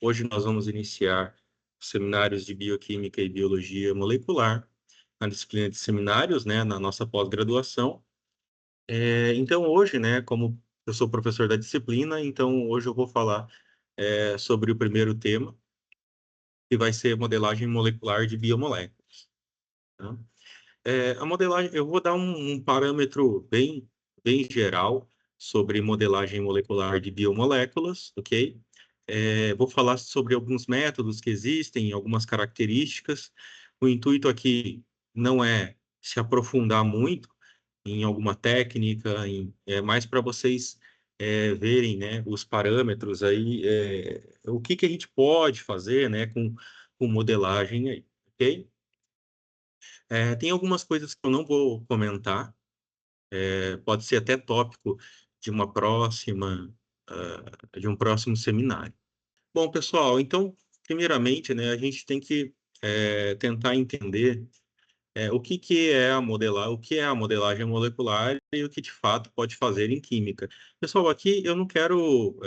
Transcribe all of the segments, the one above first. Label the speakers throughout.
Speaker 1: Hoje nós vamos iniciar seminários de Bioquímica e Biologia Molecular, na disciplina de seminários, né, na nossa pós-graduação. Então, hoje, né, como eu sou professor da disciplina, então hoje eu vou falar sobre o primeiro tema, que vai ser modelagem molecular de biomoléculas. Tá? A modelagem, eu vou dar um parâmetro bem geral sobre modelagem molecular de biomoléculas, ok? Vou falar sobre alguns métodos que existem, algumas características. O intuito aqui não é se aprofundar muito em alguma técnica, é mais para vocês verem, né, os parâmetros aí, o que a gente pode fazer, né, com modelagem aí, ok? Tem algumas coisas que eu não vou comentar, pode ser até tópico de uma próxima, de um próximo seminário. Bom, pessoal, então, primeiramente, né, a gente tem que tentar entender o que é a modelagem molecular e o que de fato pode fazer em química. Pessoal, aqui eu não quero,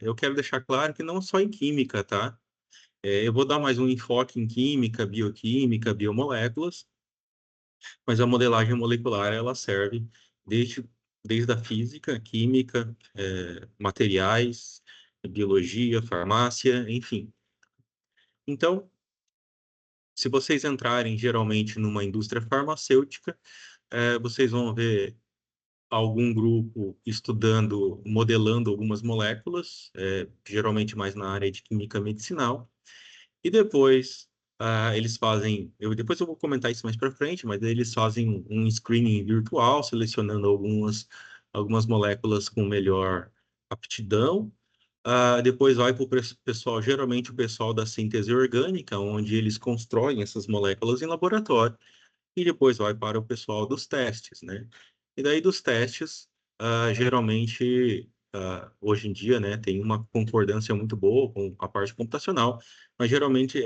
Speaker 1: eu quero deixar claro que não só em química, tá? Eu vou dar mais um enfoque em química, bioquímica, biomoléculas, mas a modelagem molecular ela serve desde, desde a física, química, materiais, biologia, farmácia, enfim. Então, se vocês entrarem geralmente numa indústria farmacêutica, vocês vão ver algum grupo estudando, modelando algumas moléculas, geralmente mais na área de química medicinal, e depois depois eu vou comentar isso mais para frente, mas eles fazem um screening virtual, selecionando algumas moléculas com melhor aptidão. Depois vai para o pessoal, geralmente o pessoal da síntese orgânica, onde eles constroem essas moléculas em laboratório, e depois vai para o pessoal dos testes, né? E daí dos testes, geralmente, hoje em dia, né, tem uma concordância muito boa com a parte computacional, mas geralmente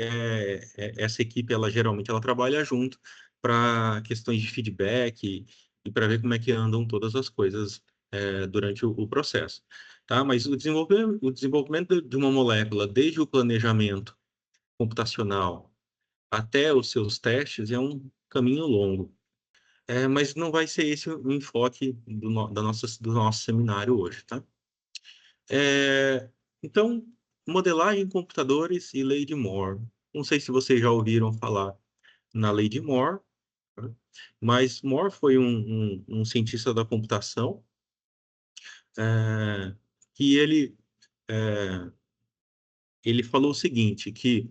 Speaker 1: essa equipe, ela geralmente trabalha junto para questões de feedback e para ver como é que andam todas as coisas durante o processo, tá? Mas o desenvolvimento de uma molécula, desde o planejamento computacional até os seus testes, é um caminho longo. Mas não vai ser esse o enfoque do nosso seminário hoje, tá? É, então, modelagem em computadores e lei de Moore. Não sei se vocês já ouviram falar na lei de Moore, tá? Mas Moore foi um cientista da computação, é, que é, ele falou o seguinte, que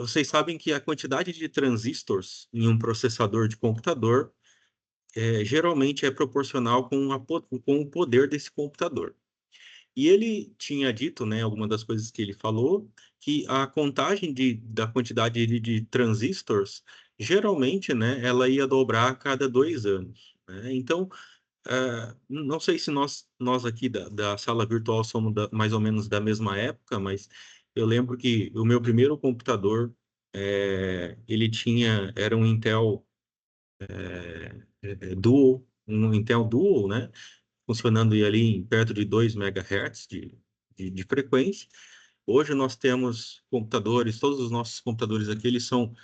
Speaker 1: vocês sabem que a quantidade de transistores em um processador de computador geralmente é proporcional com o poder desse computador. E ele tinha dito, né, alguma das coisas que ele falou, que a contagem da quantidade de transistores, geralmente, né, ela ia dobrar a cada 2 anos, né? Então, não sei se nós aqui da sala virtual somos mais ou menos da mesma época, mas eu lembro que o meu primeiro computador, era um Intel Duo, né? Funcionando ali em perto de 2 MHz de frequência. Hoje nós temos computadores, todos os nossos computadores aqui, eles são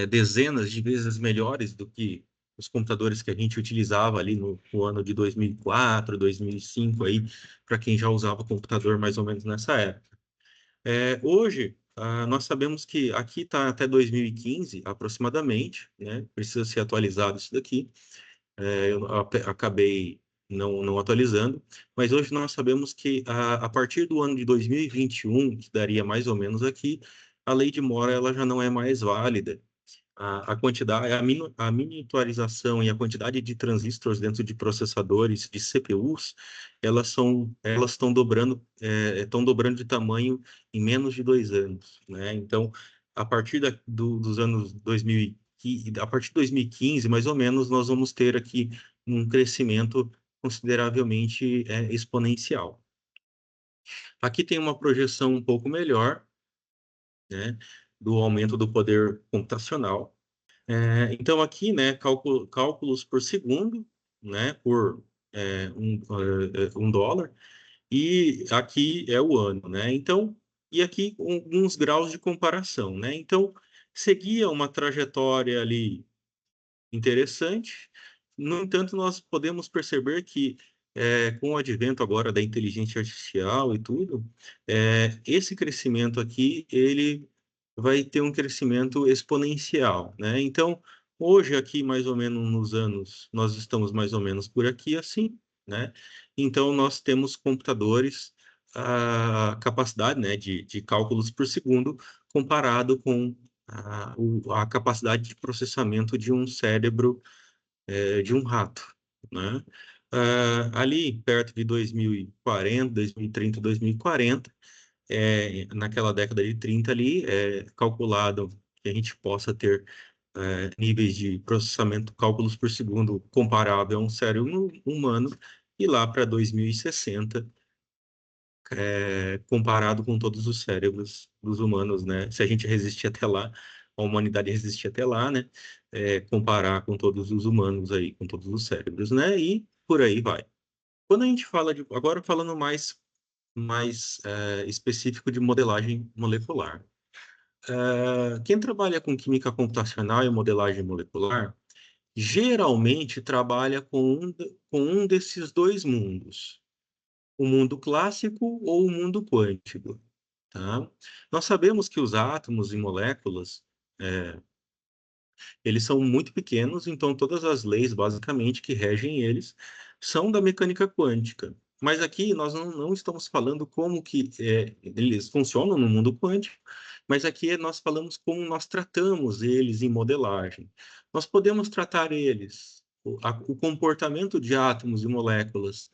Speaker 1: dezenas de vezes melhores do que os computadores que a gente utilizava ali no ano de 2004, 2005, aí, para quem já usava computador mais ou menos nessa época. Hoje, nós sabemos que aqui está até 2015, aproximadamente, né? Precisa ser atualizado isso daqui. Eu acabei não atualizando, mas hoje nós sabemos que a partir do ano de 2021, que daria mais ou menos aqui, a lei de Moore ela já não é mais válida. A quantidade, a miniaturização e a quantidade de transistores dentro de processadores de CPUs, elas estão dobrando de tamanho em menos de 2 anos, né? Então, a partir dos anos 2015, a partir de 2015, mais ou menos, nós vamos ter aqui um crescimento consideravelmente exponencial. Aqui tem uma projeção um pouco melhor, né, do aumento do poder computacional. Então, aqui, né, cálculos por segundo, né, por $1. e aqui é o ano, né? Então, e aqui alguns graus de comparação, né? Então, seguia uma trajetória ali interessante. No entanto, nós podemos perceber que, com o advento agora da inteligência artificial e tudo, esse crescimento aqui, ele vai ter um crescimento exponencial, né? Então, hoje aqui, mais ou menos nos anos, nós estamos mais ou menos por aqui assim, né? Então, nós temos computadores, a capacidade, né, de cálculos por segundo comparado com a capacidade de processamento de um cérebro, de um rato, né? Ali perto de 2040, 2030, 2040, naquela década de 30 ali, é calculado que a gente possa ter níveis de processamento, cálculos por segundo comparável a um cérebro humano, e lá para 2060, comparado com todos os cérebros dos humanos, né? Se a gente resistir até lá, a humanidade resistir até lá, né? Comparar com todos os humanos aí, com todos os cérebros, né? E por aí vai. Quando a gente fala de, agora falando mais específico de modelagem molecular. Quem trabalha com química computacional e modelagem molecular, geralmente trabalha com um desses dois mundos, o mundo clássico ou o mundo quântico, tá? Nós sabemos que os átomos e moléculas, eles são muito pequenos, então todas as leis, basicamente, que regem eles são da mecânica quântica. Mas aqui nós não estamos falando como que eles funcionam no mundo quântico, mas aqui nós falamos como nós tratamos eles em modelagem. Nós podemos tratar eles, o comportamento de átomos e moléculas,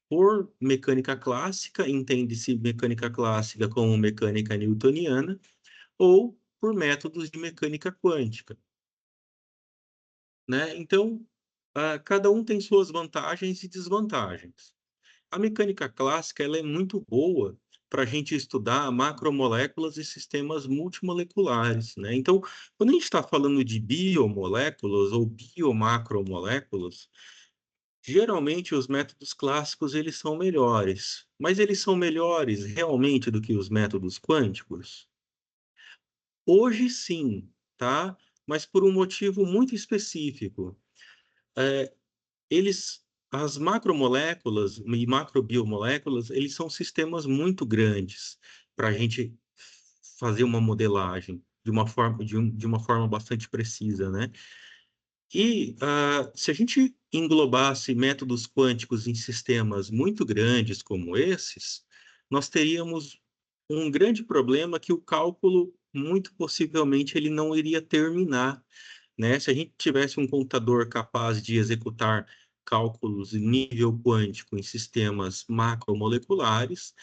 Speaker 1: por mecânica clássica, entende-se mecânica clássica como mecânica newtoniana, ou por métodos de mecânica quântica, né? Então, cada um tem suas vantagens e desvantagens. A mecânica clássica ela é muito boa para a gente estudar macromoléculas e sistemas multimoleculares, né? Então, quando a gente está falando de biomoléculas ou biomacromoléculas, geralmente os métodos clássicos eles são melhores, mas eles são melhores realmente do que os métodos quânticos? Hoje sim, tá? Mas por um motivo muito específico. É, as macromoléculas e macrobiomoléculas, eles são sistemas muito grandes para a gente fazer uma modelagem de uma forma, de uma forma bastante precisa, né? E se a gente englobasse métodos quânticos em sistemas muito grandes como esses, nós teríamos um grande problema que o cálculo, muito possivelmente, ele não iria terminar, né? Se a gente tivesse um computador capaz de executar cálculos em nível quântico em sistemas macromoleculares,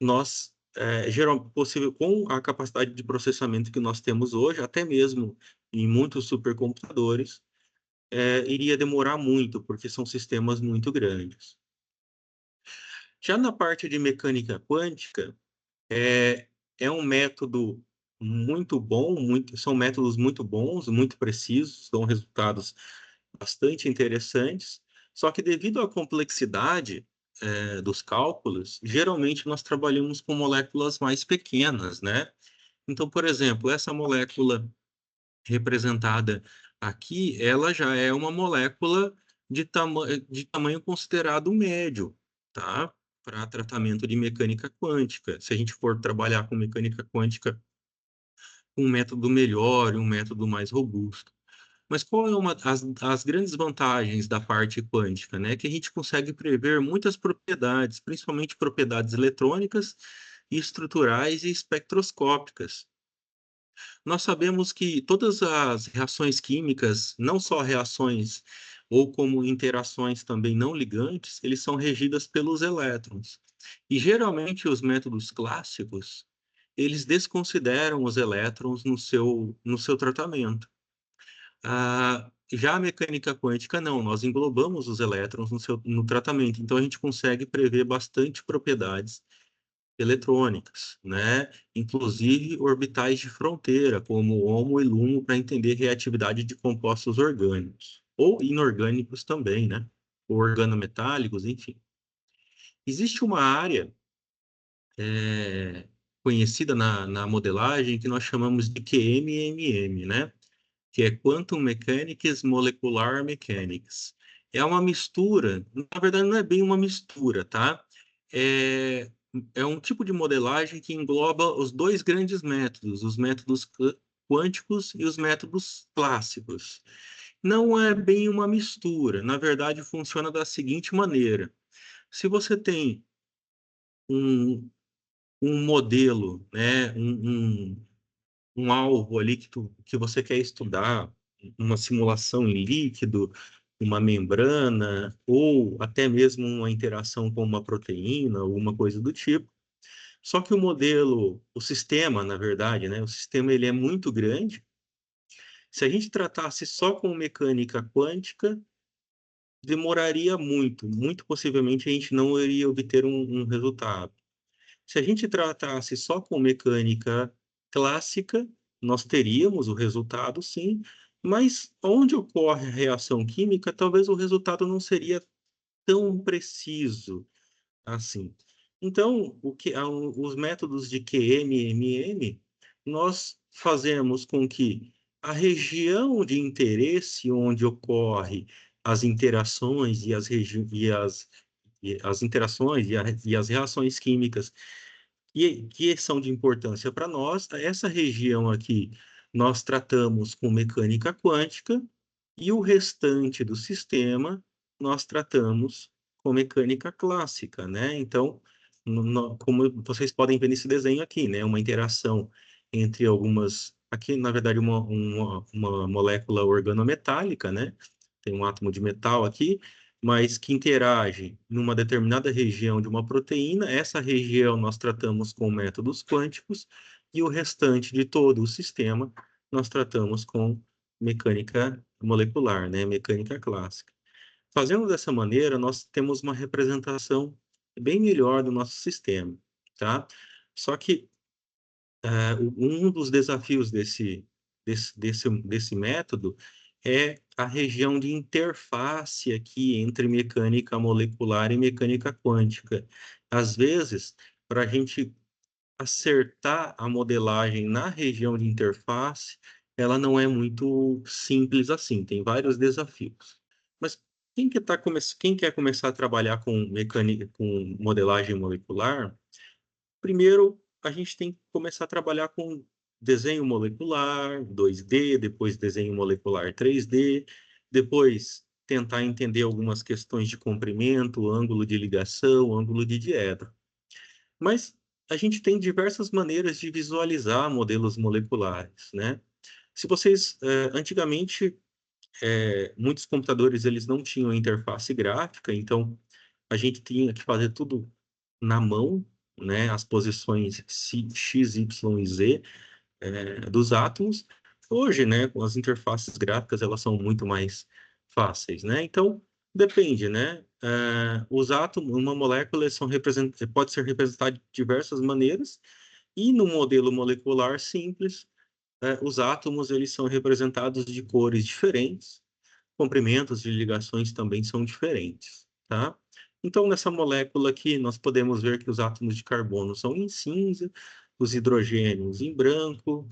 Speaker 1: nós, possível, com a capacidade de processamento que nós temos hoje, até mesmo em muitos supercomputadores, iria demorar muito, porque são sistemas muito grandes. Já na parte de mecânica quântica, é, é um método muito bom, são métodos muito bons, muito precisos, dão resultados bastante interessantes, só que devido à complexidade, dos cálculos, geralmente nós trabalhamos com moléculas mais pequenas, né? Então, por exemplo, essa molécula representada aqui, ela já é uma molécula de tamanho considerado médio, tá? Para tratamento de mecânica quântica. Se a gente for trabalhar com mecânica quântica, um método melhor e um método mais robusto. Mas qual é as grandes vantagens da parte quântica, né? Que a gente consegue prever muitas propriedades, principalmente propriedades eletrônicas, estruturais e espectroscópicas. Nós sabemos que todas as reações químicas, não só reações ou como interações também não ligantes, eles são regidas pelos elétrons. E geralmente os métodos clássicos, eles desconsideram os elétrons no seu tratamento. Já a mecânica quântica, não, nós englobamos os elétrons no tratamento, então a gente consegue prever bastante propriedades eletrônicas, né? Inclusive orbitais de fronteira, como HOMO e LUMO, para entender reatividade de compostos orgânicos, ou inorgânicos também, né? Ou organometálicos, enfim. Existe uma área conhecida na modelagem que nós chamamos de QMMM, né? Que é Quantum Mechanics Molecular Mechanics. É uma mistura, na verdade não é bem uma mistura, tá? É, é um tipo de modelagem que engloba os dois grandes métodos, os métodos quânticos e os métodos clássicos. Não é bem uma mistura, na verdade funciona da seguinte maneira: se você tem um, um modelo, né, um alvo ali que você quer estudar, uma simulação em líquido, uma membrana, ou até mesmo uma interação com uma proteína, alguma coisa do tipo. Só que o modelo, o sistema, na verdade, né, o sistema ele é muito grande. Se a gente tratasse só com mecânica quântica, demoraria muito. Muito possivelmente a gente não iria obter um resultado. Se a gente tratasse só com mecânica clássica, nós teríamos o resultado, sim, mas onde ocorre a reação química, talvez o resultado não seria tão preciso assim. Então, os métodos de QMMM, nós fazemos com que a região de interesse onde ocorre as interações e as interações e as reações químicas que são de importância para nós, essa região aqui nós tratamos com mecânica quântica e o restante do sistema nós tratamos com mecânica clássica, né? Então, como vocês podem ver nesse desenho aqui, né? Uma interação entre algumas, aqui na verdade uma molécula organometálica, né? Tem um átomo de metal aqui, mas que interage numa determinada região de uma proteína. Essa região nós tratamos com métodos quânticos e o restante de todo o sistema nós tratamos com mecânica molecular, né? Mecânica clássica. Fazendo dessa maneira, nós temos uma representação bem melhor do nosso sistema, tá? Só que um dos desafios desse método é a região de interface aqui entre mecânica molecular e mecânica quântica. Às vezes, para a gente acertar a modelagem na região de interface, ela não é muito simples assim, tem vários desafios. Mas quem quer começar a trabalhar com mecânica, com modelagem molecular, primeiro, a gente tem que começar a trabalhar com desenho molecular, 2D, depois desenho molecular 3D, depois tentar entender algumas questões de comprimento, ângulo de ligação, ângulo de diedro. Mas a gente tem diversas maneiras de visualizar modelos moleculares, né? Se vocês, antigamente, muitos computadores eles não tinham interface gráfica, então a gente tinha que fazer tudo na mão, né, as posições X, Y e Z dos átomos. Hoje, né, com as interfaces gráficas, elas são muito mais fáceis, né? Então, depende, né? Os átomos, uma molécula pode ser representada de diversas maneiras, e no modelo molecular simples, os átomos eles são representados de cores diferentes, comprimentos de ligações também são diferentes, tá? Então, nessa molécula aqui, nós podemos ver que os átomos de carbono são em cinza, os hidrogênios em branco,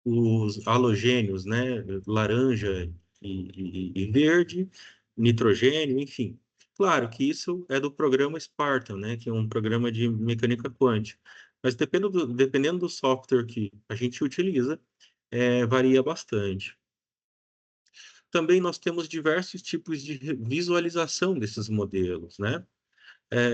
Speaker 1: os halogênios, né, laranja e verde, nitrogênio, enfim. Claro que isso é do programa Spartan, né, que é um programa de mecânica quântica. Mas dependendo do software que a gente utiliza, varia bastante. Também nós temos diversos tipos de visualização desses modelos, né?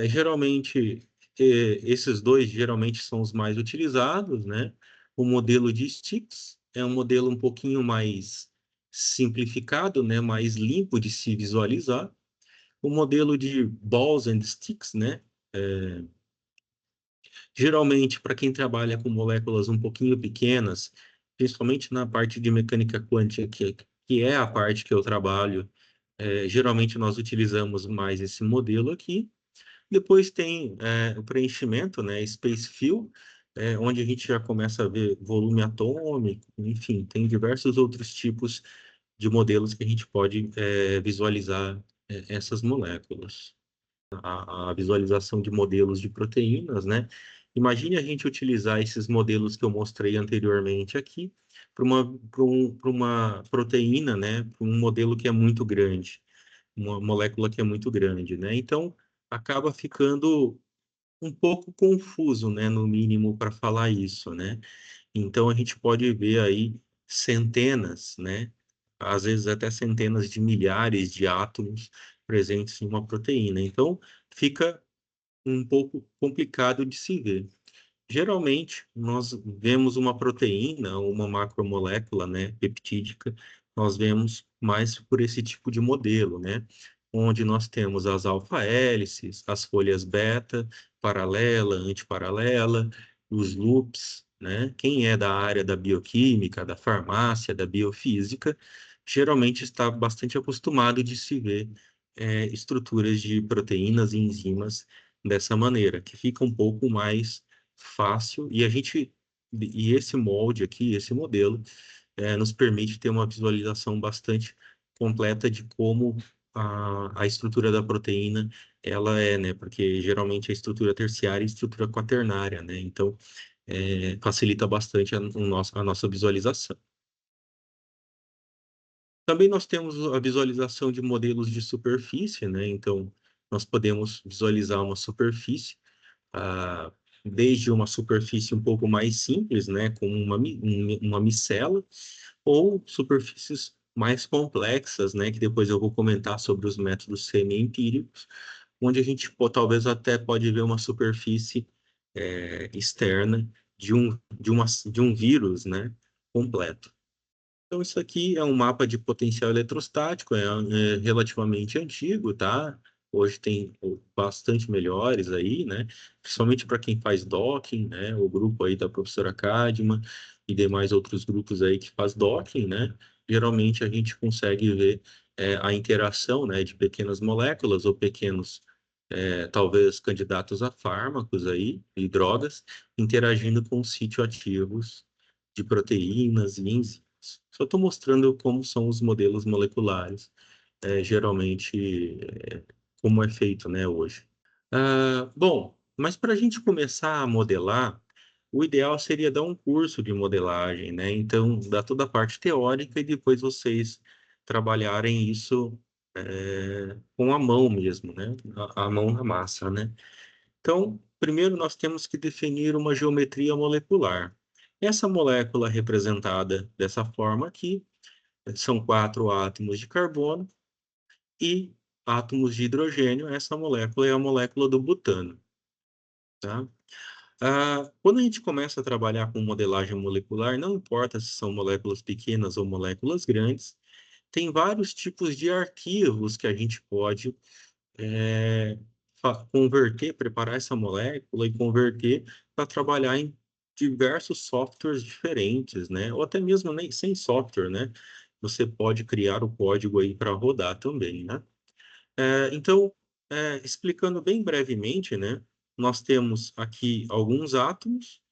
Speaker 1: Geralmente, esses dois geralmente são os mais utilizados, né? O modelo de sticks é um modelo um pouquinho mais simplificado, né? Mais limpo de se visualizar. O modelo de balls and sticks, né? Geralmente, para quem trabalha com moléculas um pouquinho pequenas, principalmente na parte de mecânica quântica, que é a parte que eu trabalho, geralmente nós utilizamos mais esse modelo aqui. Depois tem o preenchimento, né, Space Fill, onde a gente já começa a ver volume atômico, enfim, tem diversos outros tipos de modelos que a gente pode visualizar essas moléculas. a visualização de modelos de proteínas, né? Imagine a gente utilizar esses modelos que eu mostrei anteriormente aqui para uma proteína, né? Para um modelo que é muito grande, uma molécula que é muito grande, né? Então, acaba ficando um pouco confuso, né? No mínimo, para falar isso, né? Então, a gente pode ver aí centenas, né? Às vezes até centenas de milhares de átomos presentes em uma proteína. Então, fica um pouco complicado de se ver. Geralmente, nós vemos uma proteína, uma macromolécula, né, peptídica, nós vemos mais por esse tipo de modelo, né, onde nós temos as alfa-hélices, as folhas beta, paralela, antiparalela, os loops, né? Quem é da área da bioquímica, da farmácia, da biofísica, geralmente está bastante acostumado de se ver estruturas de proteínas e enzimas dessa maneira, que fica um pouco mais fácil e esse molde aqui, esse modelo, nos permite ter uma visualização bastante completa de como a estrutura da proteína ela é, né? Porque geralmente a estrutura terciária e a estrutura quaternária, né? Então, facilita bastante a nossa visualização. Também nós temos a visualização de modelos de superfície, né? Então, nós podemos visualizar uma superfície ah, desde uma superfície um pouco mais simples, né, com uma micela, ou superfícies mais complexas, né, que depois eu vou comentar sobre os métodos semi-empíricos, onde a gente talvez até pode ver uma superfície externa de um vírus, né, completo. Então, isso aqui é um mapa de potencial eletrostático, é relativamente antigo, tá? Hoje tem bastante melhores aí, né? Principalmente para quem faz docking, né? O grupo aí da professora Cadma e demais outros grupos aí que faz docking, né? Geralmente a gente consegue ver a interação, né, de pequenas moléculas ou pequenos, talvez candidatos a fármacos aí e drogas interagindo com sítios ativos de proteínas e enzimas. Só estou mostrando como são os modelos moleculares, geralmente, como é feito, né, hoje. Bom, mas para a gente começar a modelar, o ideal seria dar um curso de modelagem, né? Então, dar toda a parte teórica e depois vocês trabalharem isso, com a mão mesmo, né? A mão na massa, né? Então, primeiro nós temos que definir uma geometria molecular. Essa molécula representada dessa forma aqui são 4 átomos de carbono e átomos de hidrogênio. Essa molécula é a molécula do butano, tá? Quando a gente começa a trabalhar com modelagem molecular, não importa se são moléculas pequenas ou moléculas grandes, tem vários tipos de arquivos que a gente pode é, converter, preparar essa molécula e converter para trabalhar em diversos softwares diferentes, né? Ou até mesmo nem sem software, né? Você pode criar o código aí para rodar também, né? Então, explicando bem brevemente, né? Nós temos aqui alguns átomos.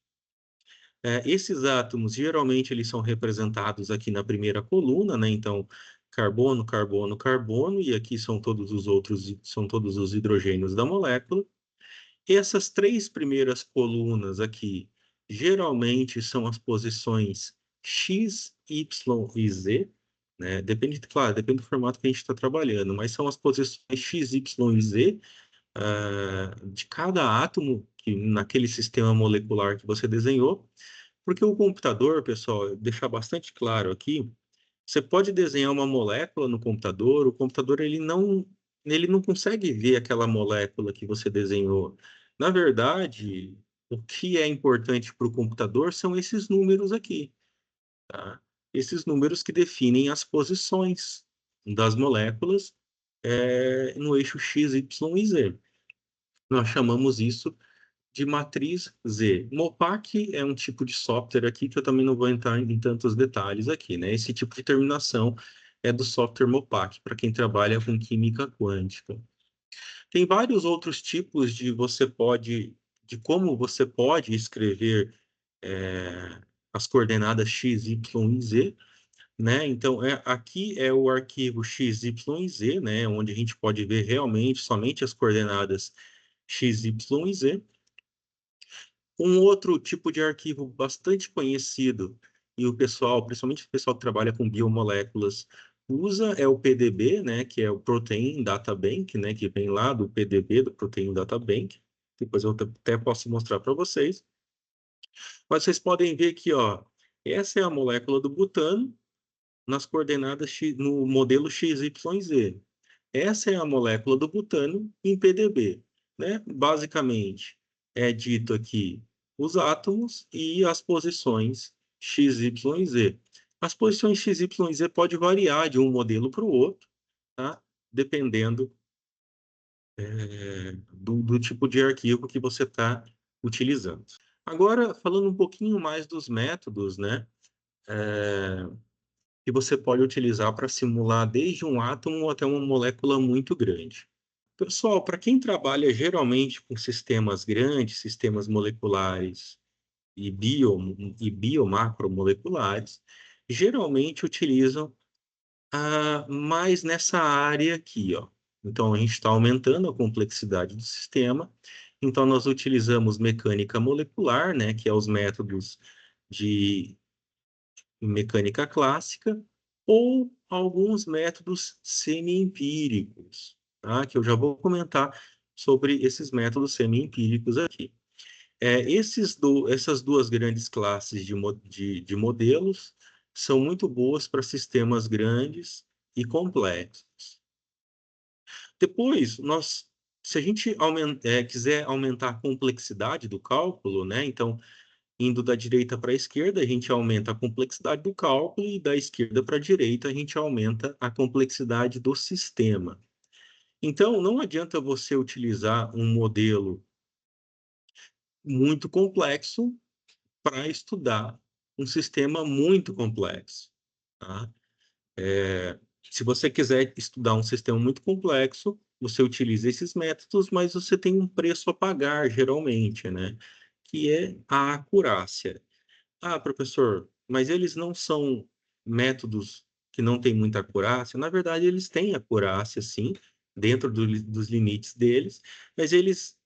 Speaker 1: Esses átomos, geralmente, eles são representados aqui na primeira coluna, né? Então, carbono, carbono, carbono, e aqui são todos os outros, são todos os hidrogênios da molécula. Essas 3 primeiras colunas aqui, geralmente são as posições X, Y e Z, né? Depende, claro, depende do formato que a gente está trabalhando, mas são as posições X, Y e Z, de cada átomo que naquele sistema molecular que você desenhou, porque o computador, pessoal, deixar bastante claro aqui, você pode desenhar uma molécula no computador, o computador ele não consegue ver aquela molécula que você desenhou. Na verdade, o que é importante para o computador são esses números aqui, tá? Esses números que definem as posições das moléculas no eixo X, Y e Z. Nós chamamos isso de matriz Z. Mopac é um tipo de software aqui que eu também não vou entrar em tantos detalhes aqui, né? Esse tipo de terminação é do software Mopac, para quem trabalha com química quântica. Tem vários outros tipos de como você pode escrever as coordenadas X, Y e Z. né? Então, aqui é o arquivo XYZ, né? Onde a gente pode ver realmente somente as coordenadas XYZ. Um outro tipo de arquivo bastante conhecido, e o pessoal, principalmente o pessoal que trabalha com biomoléculas, usa é o PDB, né, que é o Protein Data Bank, né, que vem lá do PDB, do Protein Data Bank. Depois eu até posso mostrar para vocês. Mas vocês podem ver aqui, ó, essa é a molécula do butano nas coordenadas no modelo XYZ. Essa é a molécula do butano em PDB, né? Basicamente, é dito aqui os átomos e as posições X, Y, Z. As posições X, Y, Z pode variar de um modelo para o outro, tá? Dependendo do tipo de arquivo que você está utilizando. Agora, falando um pouquinho mais dos métodos, né? Que você pode utilizar para simular desde um átomo até uma molécula muito grande. Pessoal, para quem trabalha geralmente com sistemas grandes, sistemas moleculares e biomacromoleculares, geralmente utilizam mais nessa área aqui, ó. Então, a gente está aumentando a complexidade do sistema. Então, nós utilizamos mecânica molecular, né, que é os métodos de mecânica clássica, ou alguns métodos semi-empíricos, tá? Que eu já vou comentar sobre esses métodos semi-empíricos aqui. Essas duas grandes classes de modelos são muito boas para sistemas grandes e complexos. Depois, se a gente quiser aumentar a complexidade do cálculo, né? Então, indo da direita para a esquerda, a gente aumenta a complexidade do cálculo, e da esquerda para a direita, a gente aumenta a complexidade do sistema. Então, não adianta você utilizar um modelo muito complexo para estudar um sistema muito complexo, tá? Se você quiser estudar um sistema muito complexo, você utiliza esses métodos, mas você tem um preço a pagar, geralmente, né? Que é a acurácia. Ah, professor, mas eles não são métodos que não têm muita acurácia? Na verdade, eles têm acurácia, sim, dentro dos limites deles, mas eles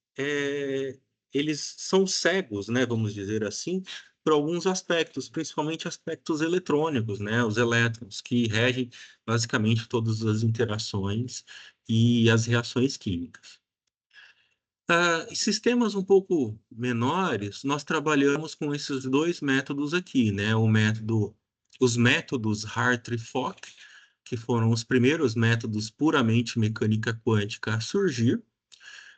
Speaker 1: são cegos, né, vamos dizer assim, por alguns aspectos, principalmente aspectos eletrônicos, né, os elétrons, que regem basicamente todas as interações e as reações químicas. Sistemas um pouco menores, nós trabalhamos com esses dois métodos aqui, né? Os métodos Hartree-Fock, que foram os primeiros métodos puramente mecânica quântica a surgir.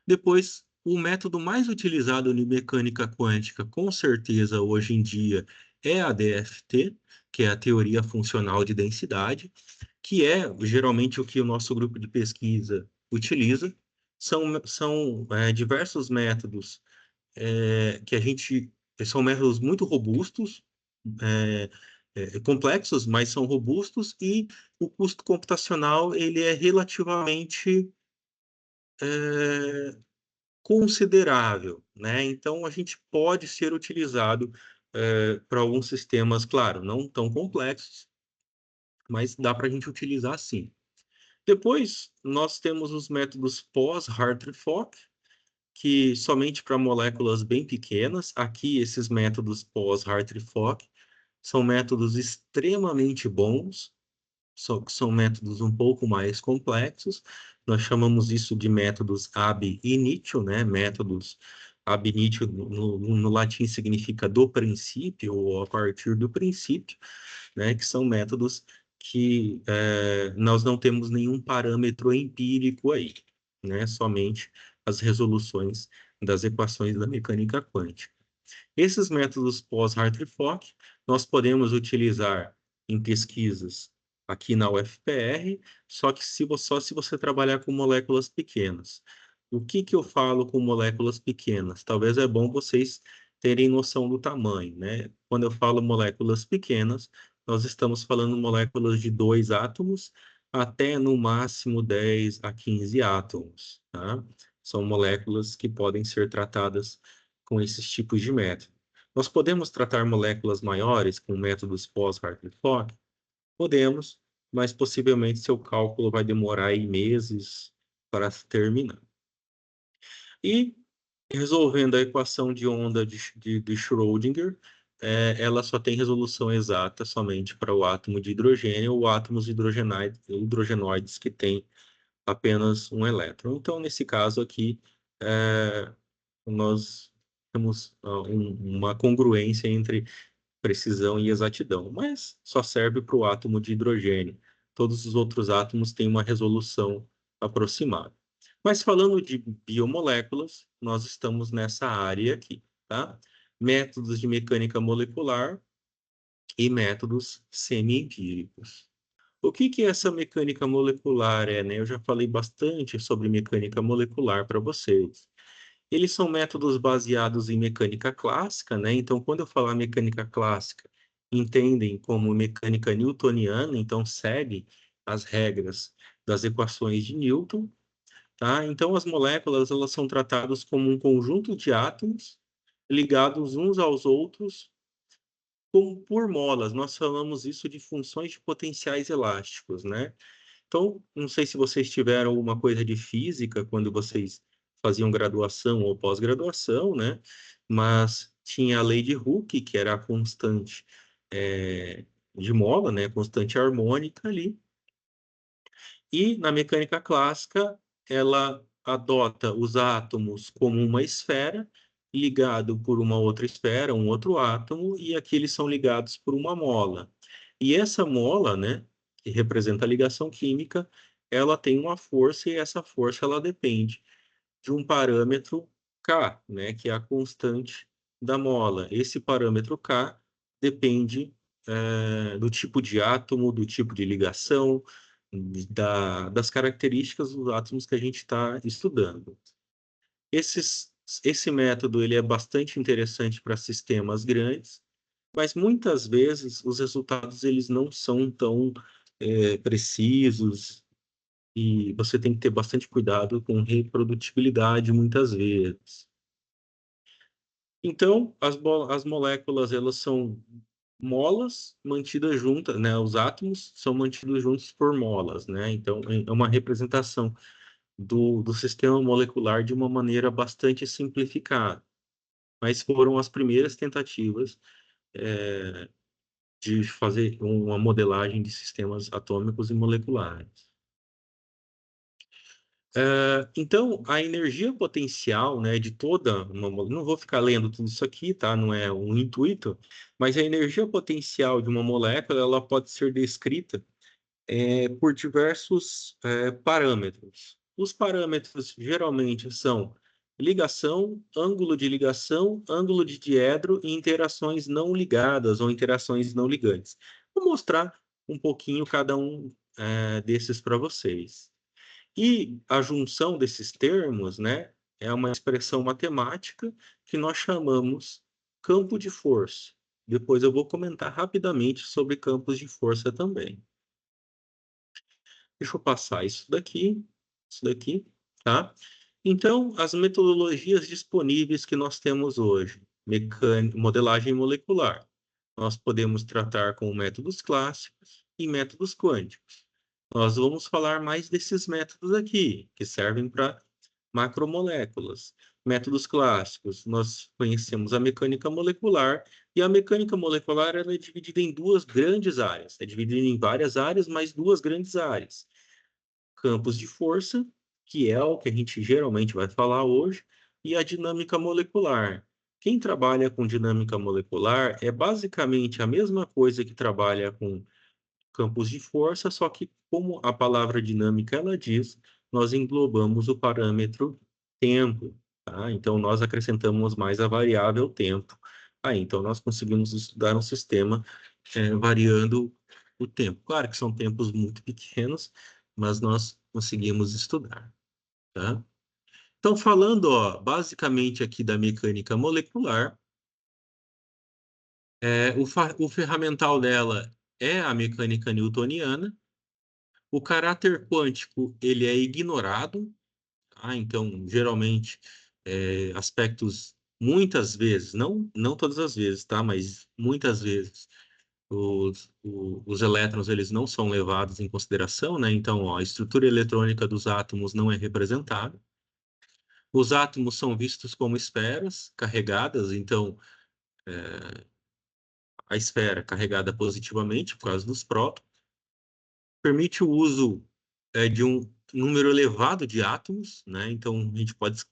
Speaker 1: Depois, o método mais utilizado em mecânica quântica, com certeza, hoje em dia, é a DFT, que é a teoria funcional de densidade, que é geralmente o que o nosso grupo de pesquisa utiliza. São diversos métodos que a gente são métodos muito robustos, é, complexos, mas são robustos, e o custo computacional ele é relativamente é, considerável, né? Então a gente pode ser utilizado para alguns sistemas, claro, não tão complexos, mas dá para a gente utilizar sim. Depois, nós temos os métodos pós-Hartree-Fock, que somente para moléculas bem pequenas. Aqui, esses métodos pós-Hartree-Fock são métodos extremamente bons, só que são métodos um pouco mais complexos. Nós chamamos isso de métodos ab initio, né? Métodos ab initio no latim significa do princípio, ou a partir do princípio, né? Que são métodos que nós não temos nenhum parâmetro empírico aí, né? Somente as resoluções das equações da mecânica quântica. Esses métodos pós-Hartree-Fock nós podemos utilizar em pesquisas aqui na UFPR, só que só se você trabalhar com moléculas pequenas. O que eu falo com moléculas pequenas? Talvez é bom vocês terem noção do tamanho, né? Quando eu falo moléculas pequenas, nós estamos falando moléculas de 2 átomos até no máximo 10 a 15 átomos, tá? São moléculas que podem ser tratadas com esses tipos de método. Nós podemos tratar moléculas maiores com métodos pós-Hartree-Fock? Podemos, mas possivelmente seu cálculo vai demorar aí meses para terminar. E resolvendo a equação de onda de Schrödinger, ela só tem resolução exata somente para o átomo de hidrogênio ou átomos hidrogenoides que têm apenas um elétron. Então, nesse caso aqui, nós temos uma congruência entre precisão e exatidão, mas só serve para o átomo de hidrogênio. Todos os outros átomos têm uma resolução aproximada. Mas falando de biomoléculas, nós estamos nessa área aqui, tá? Métodos de mecânica molecular e métodos semi-empíricos. O que que essa mecânica molecular é, né? Eu já falei bastante sobre mecânica molecular para vocês. Eles são métodos baseados em mecânica clássica, né? Então, quando eu falar mecânica clássica, entendem como mecânica newtoniana, então segue as regras das equações de Newton, tá? Então, as moléculas, elas são tratadas como um conjunto de átomos ligados uns aos outros como por molas. Nós falamos isso de funções de potenciais elásticos, né? Então, não sei se vocês tiveram alguma coisa de física quando vocês faziam graduação ou pós-graduação, né? Mas tinha a lei de Hooke, que era a constante de mola, né? Constante harmônica ali. E na mecânica clássica, ela adota os átomos como uma esfera, ligado por uma outra esfera, um outro átomo, e aqui eles são ligados por uma mola. E essa mola, né, que representa a ligação química, ela tem uma força, e essa força ela depende de um parâmetro K, né, que é a constante da mola. Esse parâmetro K depende do tipo de átomo, do tipo de ligação, das características dos átomos que a gente está estudando. Esse método ele é bastante interessante para sistemas grandes, mas muitas vezes os resultados eles não são tão precisos e você tem que ter bastante cuidado com reprodutibilidade muitas vezes. Então, as moléculas elas são molas mantidas juntas, né? Os átomos são mantidos juntos por molas, né? Então, é uma representação do sistema molecular de uma maneira bastante simplificada. Mas foram as primeiras tentativas de fazer uma modelagem de sistemas atômicos e moleculares. Então, a energia potencial, né, de toda uma... Não vou ficar lendo tudo isso aqui, tá? Não é um intuito, mas a energia potencial de uma molécula, ela pode ser descrita por diversos parâmetros. Os parâmetros geralmente são ligação, ângulo de diedro e interações não ligadas ou interações não ligantes. Vou mostrar um pouquinho cada um desses para vocês. E a junção desses termos, né, é uma expressão matemática que nós chamamos campo de força. Depois eu vou comentar rapidamente sobre campos de força também. Deixa eu passar isso daqui, tá? Então, as metodologias disponíveis que nós temos hoje, modelagem molecular, nós podemos tratar com métodos clássicos e métodos quânticos. Nós vamos falar mais desses métodos aqui, que servem para macromoléculas. Métodos clássicos, nós conhecemos a mecânica molecular, e a mecânica molecular ela é dividida em duas grandes áreas. É dividida em várias áreas, mas duas grandes áreas. Campos de força, que é o que a gente geralmente vai falar hoje, e a dinâmica molecular. Quem trabalha com dinâmica molecular é basicamente a mesma coisa que trabalha com campos de força, só que como a palavra dinâmica ela diz, nós englobamos o parâmetro tempo, tá? Então nós acrescentamos mais a variável tempo. Aí, então nós conseguimos estudar um sistema variando o tempo. Claro que são tempos muito pequenos, mas nós conseguimos estudar, tá? Então falando, ó, basicamente aqui da mecânica molecular, o ferramental dela é a mecânica newtoniana. O caráter quântico, ele é ignorado, tá? Então, geralmente, aspectos, muitas vezes, não todas as vezes, tá? Mas muitas vezes, os elétrons eles não são levados em consideração, né? Então, ó, a estrutura eletrônica dos átomos não é representada. Os átomos são vistos como esferas carregadas, então a esfera carregada positivamente por causa dos prótons permite o uso de um número elevado de átomos, né? Então a gente pode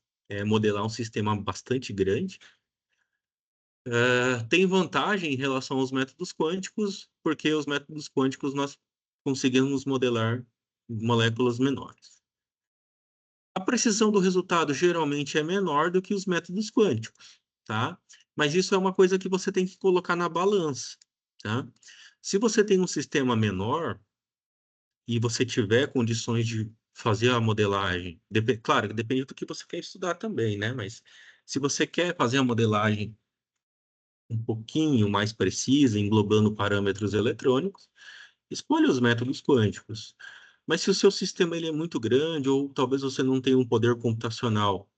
Speaker 1: modelar um sistema bastante grande. Tem vantagem em relação aos métodos quânticos, porque os métodos quânticos nós conseguimos modelar moléculas menores. A precisão do resultado geralmente é menor do que os métodos quânticos, tá? Mas isso é uma coisa que você tem que colocar na balança, tá? Se você tem um sistema menor e você tiver condições de fazer a modelagem, claro, depende do que você quer estudar também, né? Mas se você quer fazer a modelagem um pouquinho mais precisa, englobando parâmetros eletrônicos, escolha os métodos quânticos. Mas se o seu sistema ele é muito grande, ou talvez você não tenha um poder computacional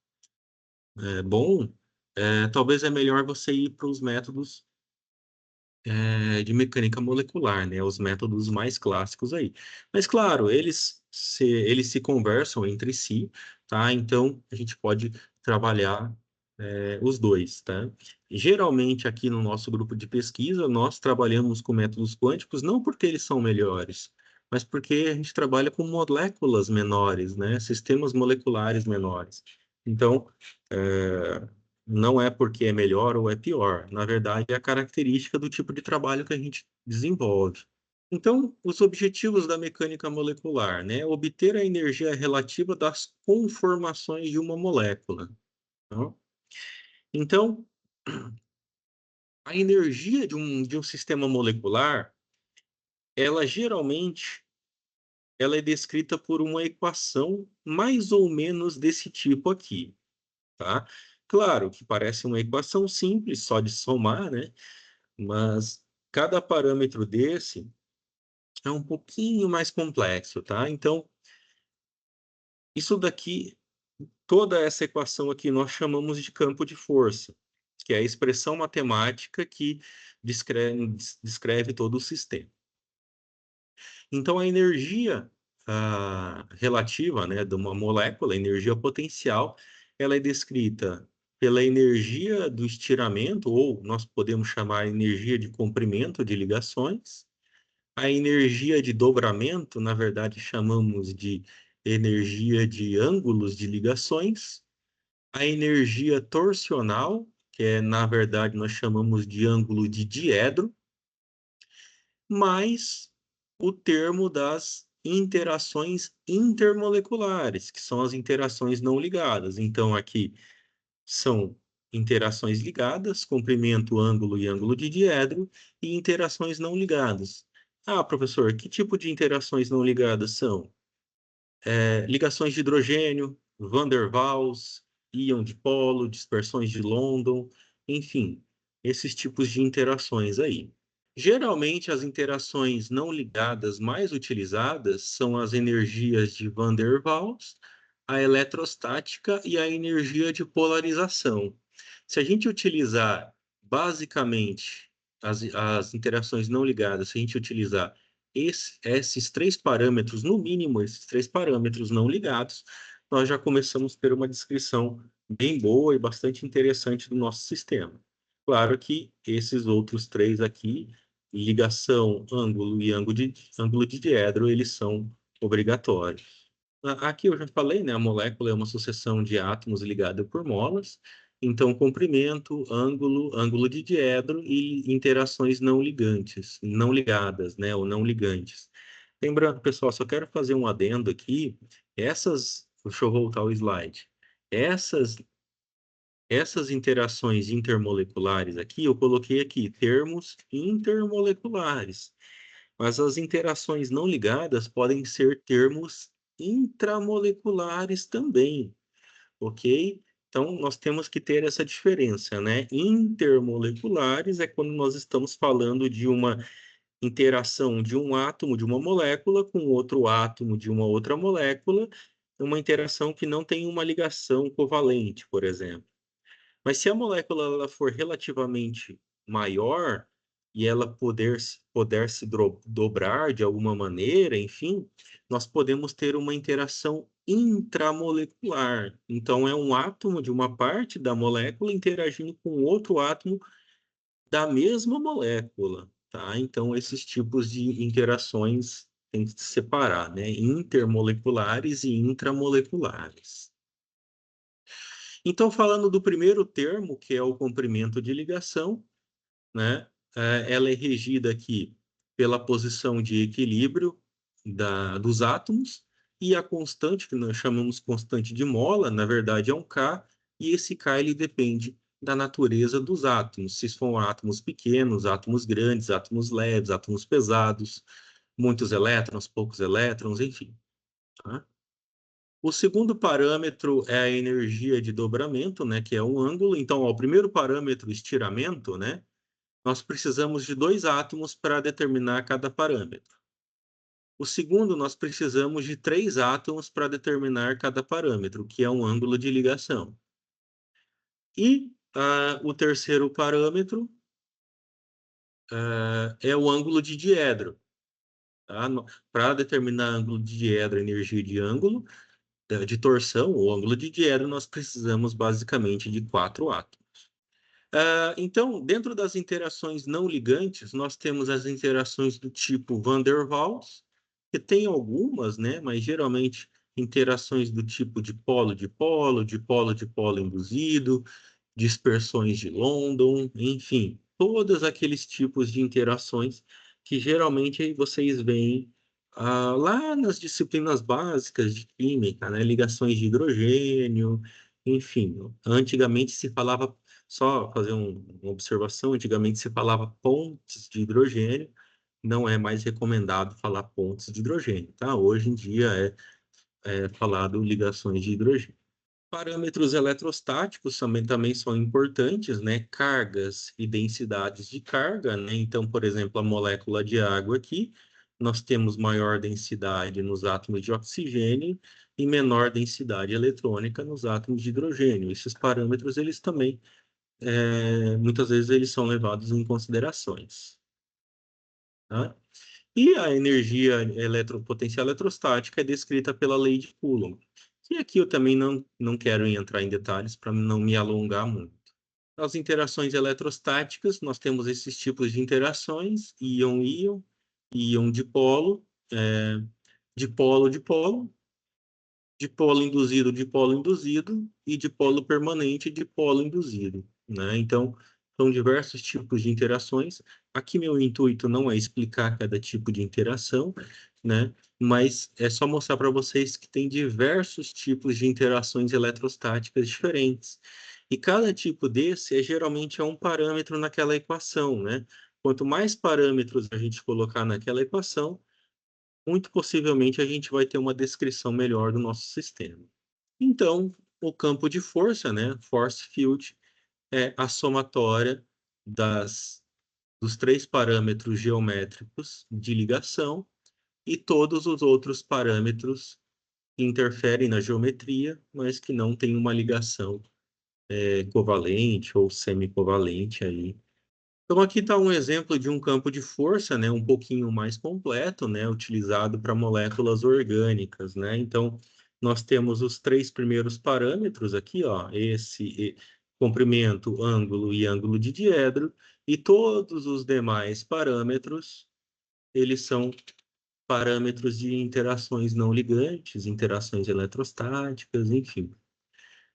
Speaker 1: bom, talvez é melhor você ir para os métodos de mecânica molecular, né? Os métodos mais clássicos aí. Mas, claro, eles se conversam entre si, tá? Então, a gente pode trabalhar os dois, tá? Geralmente, aqui no nosso grupo de pesquisa, nós trabalhamos com métodos quânticos não porque eles são melhores, mas porque a gente trabalha com moléculas menores, né? Sistemas moleculares menores. Então, não é porque é melhor ou é pior. Na verdade, é a característica do tipo de trabalho que a gente desenvolve. Então, os objetivos da mecânica molecular, né? Obter a energia relativa das conformações de uma molécula. Tá? Então, a energia de um sistema molecular, ela geralmente ela é descrita por uma equação mais ou menos desse tipo aqui, tá? Claro que parece uma equação simples, só de somar, né? Mas cada parâmetro desse é um pouquinho mais complexo, tá? Então, isso daqui, toda essa equação aqui nós chamamos de campo de força, que é a expressão matemática que descreve todo o sistema. Então, a energia relativa, né, de uma molécula, a energia potencial, ela é descrita pela energia do estiramento, ou nós podemos chamar energia de comprimento de ligações. A energia de dobramento, na verdade, chamamos de energia de ângulos de ligações. A energia torsional, que na verdade, nós chamamos de ângulo de diedro, mais o termo das interações intermoleculares, que são as interações não ligadas. Então, aqui são interações ligadas, comprimento, ângulo e ângulo de diedro, e interações não ligadas. Ah, professor, que tipo de interações não ligadas são? Ligações de hidrogênio, van der Waals, íon dipolo, dispersões de London, enfim, esses tipos de interações aí. Geralmente, as interações não ligadas mais utilizadas são as energias de van der Waals, a eletrostática e a energia de polarização. Se a gente utilizar basicamente as interações não ligadas, se a gente utilizar esses três parâmetros, no mínimo esses três parâmetros não ligados, nós já começamos a ter uma descrição bem boa e bastante interessante do nosso sistema. Claro que esses outros três aqui, ligação, ângulo e ângulo de diedro, eles são obrigatórios. Aqui eu já falei, né? A molécula é uma sucessão de átomos ligada por molas. Então, comprimento, ângulo, ângulo de diedro e interações não ligantes, não ligadas, né? Ou não ligantes. Lembrando, pessoal, só quero fazer um adendo aqui. Deixa eu voltar ao slide. Essas, essas interações intermoleculares aqui, eu coloquei aqui termos intermoleculares. Mas as interações não ligadas podem ser termos intramoleculares também, ok? Então, nós temos que ter essa diferença, né? Intermoleculares é quando nós estamos falando de uma interação de um átomo de uma molécula com outro átomo de uma outra molécula, uma interação que não tem uma ligação covalente, por exemplo. Mas se a molécula ela for relativamente maior e ela puder se dobrar de alguma maneira, enfim, nós podemos ter uma interação intramolecular. Então, é um átomo de uma parte da molécula interagindo com outro átomo da mesma molécula, tá? Então, esses tipos de interações tem que se separar, né? Intermoleculares e intramoleculares. Então, falando do primeiro termo, que é o comprimento de ligação, né? Ela é regida aqui pela posição de equilíbrio dos átomos e a constante, que nós chamamos constante de mola, na verdade é um K, e esse K ele depende da natureza dos átomos, se são átomos pequenos, átomos grandes, átomos leves, átomos pesados, muitos elétrons, poucos elétrons, enfim. Tá? O segundo parâmetro é a energia de dobramento, né, que é o ângulo. Então, ó, o primeiro parâmetro, estiramento, né, nós precisamos de 2 átomos para determinar cada parâmetro. O segundo, nós precisamos de 3 átomos para determinar cada parâmetro, que é um ângulo de ligação. E o terceiro parâmetro é o ângulo de diedro. Tá? Para determinar ângulo de diedro, energia de ângulo, de torção, ou ângulo de diedro, nós precisamos basicamente de 4 átomos. Então, dentro das interações não ligantes, nós temos as interações do tipo van der Waals, que tem algumas, né, mas geralmente interações do tipo de polo-dipolo, de polo-dipolo induzido, dispersões de London, enfim, todos aqueles tipos de interações que geralmente vocês veem lá nas disciplinas básicas de química, né? Ligações de hidrogênio, enfim. Antigamente se falava, só fazer uma observação, antigamente se falava pontes de hidrogênio, não é mais recomendado falar pontes de hidrogênio, tá? Hoje em dia é falado ligações de hidrogênio. Parâmetros eletrostáticos também são importantes, né? Cargas e densidades de carga, né? Então, por exemplo, a molécula de água aqui, nós temos maior densidade nos átomos de oxigênio e menor densidade eletrônica nos átomos de hidrogênio. Esses parâmetros, eles também, muitas vezes, eles são levados em considerações, tá? E a energia potencial eletrostática é descrita pela lei de Coulomb. E aqui eu também não quero entrar em detalhes para não me alongar muito. As interações eletrostáticas, nós temos esses tipos de interações, íon-íon, íon-dipolo, dipolo-dipolo, dipolo-induzido e dipolo permanente, dipolo induzido, né? Então, são diversos tipos de interações. Aqui meu intuito não é explicar cada tipo de interação, né? Mas é só mostrar para vocês que tem diversos tipos de interações eletrostáticas diferentes. E cada tipo desse geralmente é um parâmetro naquela equação, né? Quanto mais parâmetros a gente colocar naquela equação, muito possivelmente a gente vai ter uma descrição melhor do nosso sistema. Então, o campo de força, né, force field, é a somatória dos 3 parâmetros geométricos de ligação e todos os outros parâmetros que interferem na geometria, mas que não têm uma ligação covalente ou semicovalente aí. Então, aqui está um exemplo de um campo de força, né, um pouquinho mais completo, né, utilizado para moléculas orgânicas, né? Então, nós temos os 3 primeiros parâmetros aqui, ó, comprimento, ângulo e ângulo de diedro, e todos os demais parâmetros, eles são parâmetros de interações não ligantes, interações eletrostáticas, enfim.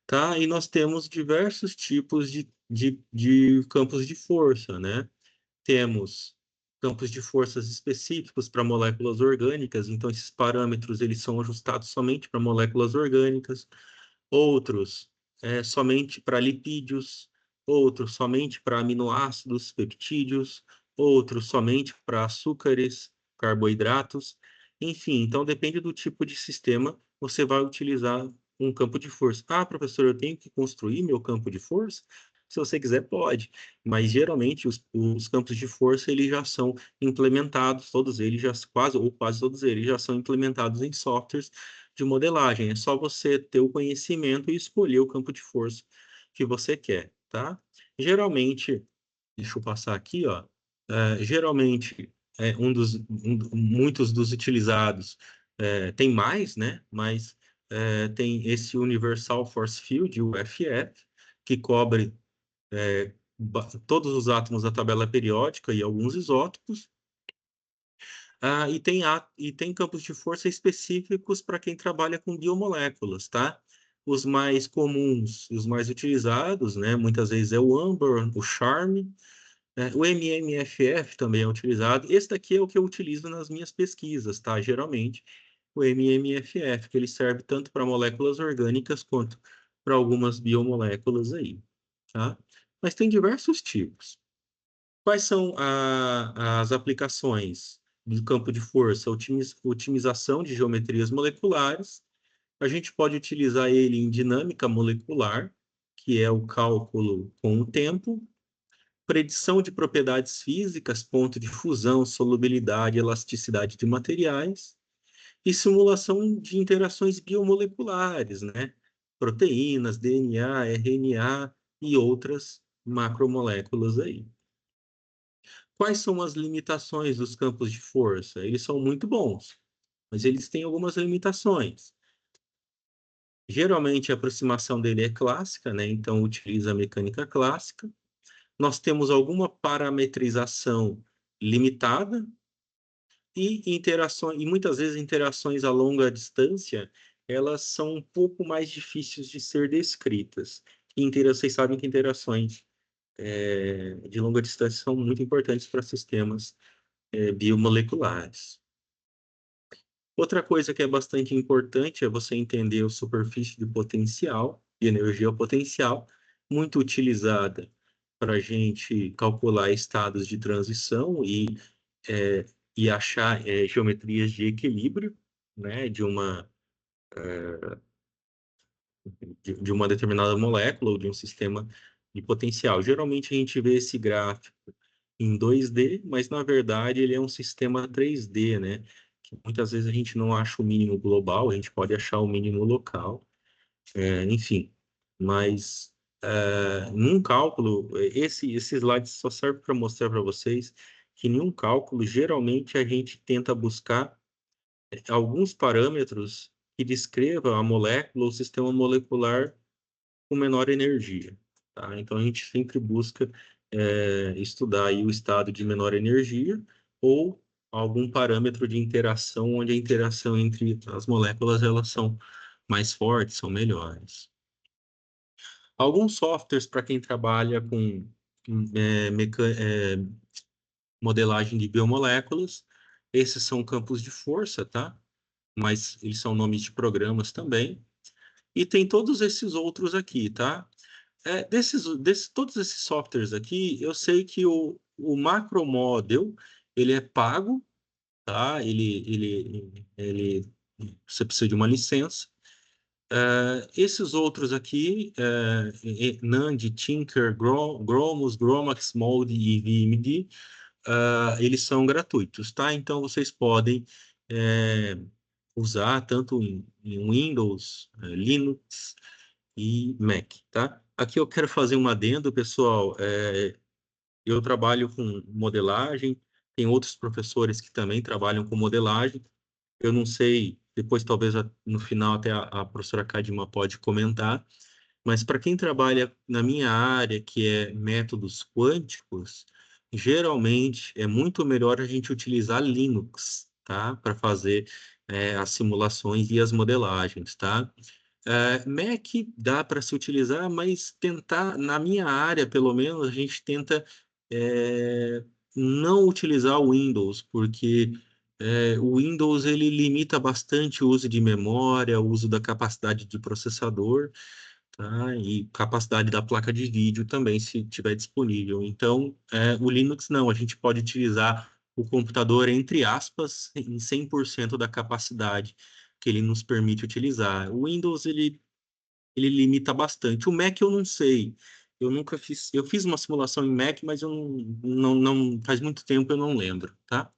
Speaker 1: Tá? E nós temos diversos tipos de campos de força, né? Temos campos de forças específicos para moléculas orgânicas, então esses parâmetros eles são ajustados somente para moléculas orgânicas, outros somente para lipídios, outros somente para aminoácidos, peptídeos, outros somente para açúcares, carboidratos, enfim, então depende do tipo de sistema, você vai utilizar um campo de força. Ah, professor, eu tenho que construir meu campo de força? Se você quiser, pode, mas geralmente os campos de força eles já são implementados, todos eles já quase ou quase todos eles já são implementados em softwares de modelagem. É só você ter o conhecimento e escolher o campo de força que você quer, tá? Geralmente, deixa eu passar aqui, ó. Geralmente, muitos dos utilizados tem mais, né? Mas tem esse Universal Force Field, o UFF, que cobre todos os átomos da tabela periódica e alguns isótopos. E tem campos de força específicos para quem trabalha com biomoléculas, tá? Os mais comuns, os mais utilizados, né? Muitas vezes é o Amber, o Charme, o MMFF também é utilizado. Esse daqui é o que eu utilizo nas minhas pesquisas, tá? Geralmente, o MMFF, que ele serve tanto para moléculas orgânicas quanto para algumas biomoléculas aí, tá? Mas tem diversos tipos. Quais são as aplicações do campo de força? Otimização de geometrias moleculares. A gente pode utilizar ele em dinâmica molecular, que é o cálculo com o tempo, predição de propriedades físicas, ponto de fusão, solubilidade, elasticidade de materiais, e simulação de interações biomoleculares, né? Proteínas, DNA, RNA e outras macromoléculas aí. Quais são as limitações dos campos de força? Eles são muito bons, mas eles têm algumas limitações. Geralmente a aproximação dele é clássica, né? Então utiliza a mecânica clássica. Nós temos alguma parametrização limitada e muitas vezes interações a longa distância, elas são um pouco mais difíceis de ser descritas. Vocês sabem que interações de longa distância são muito importantes para sistemas biomoleculares. Outra coisa que é bastante importante é você entender a superfície de potencial, de energia potencial, muito utilizada para a gente calcular estados de transição é, e achar geometrias de equilíbrio, né, de uma determinada molécula ou de um sistema de potencial. Geralmente a gente vê esse gráfico em 2D, mas na verdade ele é um sistema 3D, né? Que muitas vezes a gente não acha o mínimo global, a gente pode achar o mínimo local, enfim. Mas num cálculo, esse slide só serve para mostrar para vocês que em um cálculo, geralmente a gente tenta buscar alguns parâmetros que descrevam a molécula ou o sistema molecular com menor energia, tá? Então, a gente sempre busca estudar aí o estado de menor energia ou algum parâmetro de interação, onde a interação entre as moléculas elas são mais fortes, são melhores. Alguns softwares para quem trabalha com modelagem de biomoléculas, esses são campos de força, tá? Mas eles são nomes de programas também. E tem todos esses outros aqui, tá? Todos esses softwares aqui, eu sei que o Macromodel, ele é pago, tá? Você precisa de uma licença. Esses outros aqui, NAND, Tinker, Gromos, Gromax, Molde e VMD, eles são gratuitos, tá? Então, vocês podem usar tanto em Windows, Linux e Mac, tá? Aqui eu quero fazer um adendo, pessoal. Eu trabalho com modelagem, tem outros professores que também trabalham com modelagem. Eu não sei, depois talvez no final até a professora Kadima pode comentar, mas para quem trabalha na minha área, que é métodos quânticos, geralmente é muito melhor a gente utilizar Linux, tá? Para fazer as simulações e as modelagens, tá? Mac dá para se utilizar, mas tentar, na minha área, pelo menos, a gente tenta não utilizar o Windows, porque o Windows ele limita bastante o uso de memória, o uso da capacidade de processador, tá? E capacidade da placa de vídeo também, se tiver disponível. Então, o Linux não, a gente pode utilizar o computador, entre aspas, em 100% da capacidade que ele nos permite utilizar. O Windows, ele limita bastante. O Mac eu não sei. Eu nunca fiz, eu fiz uma simulação em Mac, mas eu faz muito tempo eu não lembro, tá?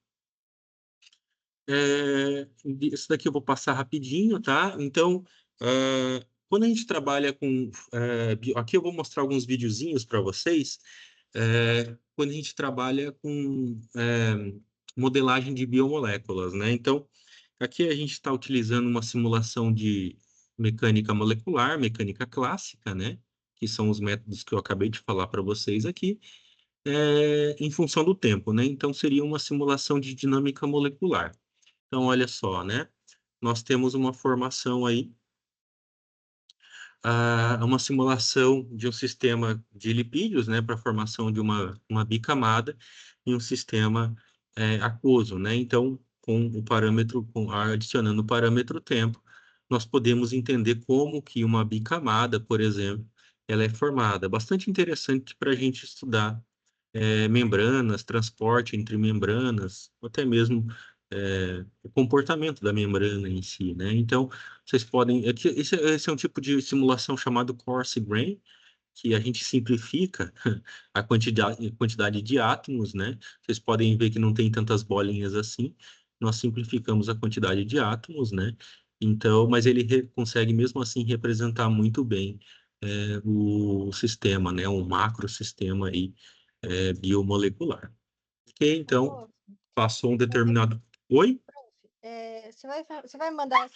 Speaker 1: Isso daqui eu vou passar rapidinho, tá? Então, quando a gente trabalha com aqui eu vou mostrar alguns videozinhos para vocês. quando a gente trabalha com modelagem de biomoléculas, né? Então, aqui a gente está utilizando uma simulação de mecânica molecular, mecânica clássica, né? Que são os métodos que eu acabei de falar para vocês aqui, em função do tempo, né? Então, seria uma simulação de dinâmica molecular. Então, olha só, né? Nós temos uma formação aí, uma simulação de um sistema de lipídios, né, para a formação de uma bicamada em um sistema aquoso, né? Então, com o parâmetro, adicionando o parâmetro tempo, nós podemos entender como que uma bicamada, por exemplo, ela é formada. Bastante interessante para a gente estudar membranas, transporte entre membranas, ou até mesmo o comportamento da membrana em si, né? Então, vocês podem... esse é um tipo de simulação chamado coarse grain, que a gente simplifica a quantidade de átomos, né? Vocês podem ver que não tem tantas bolinhas assim. Nós simplificamos a quantidade de átomos, né? Então, mas ele consegue mesmo assim representar muito bem o sistema, né? Um macrosistema aí biomolecular. Ok, então,
Speaker 2: Ô,
Speaker 1: passou um
Speaker 2: prof,
Speaker 1: determinado... Oi?
Speaker 2: você vai mandar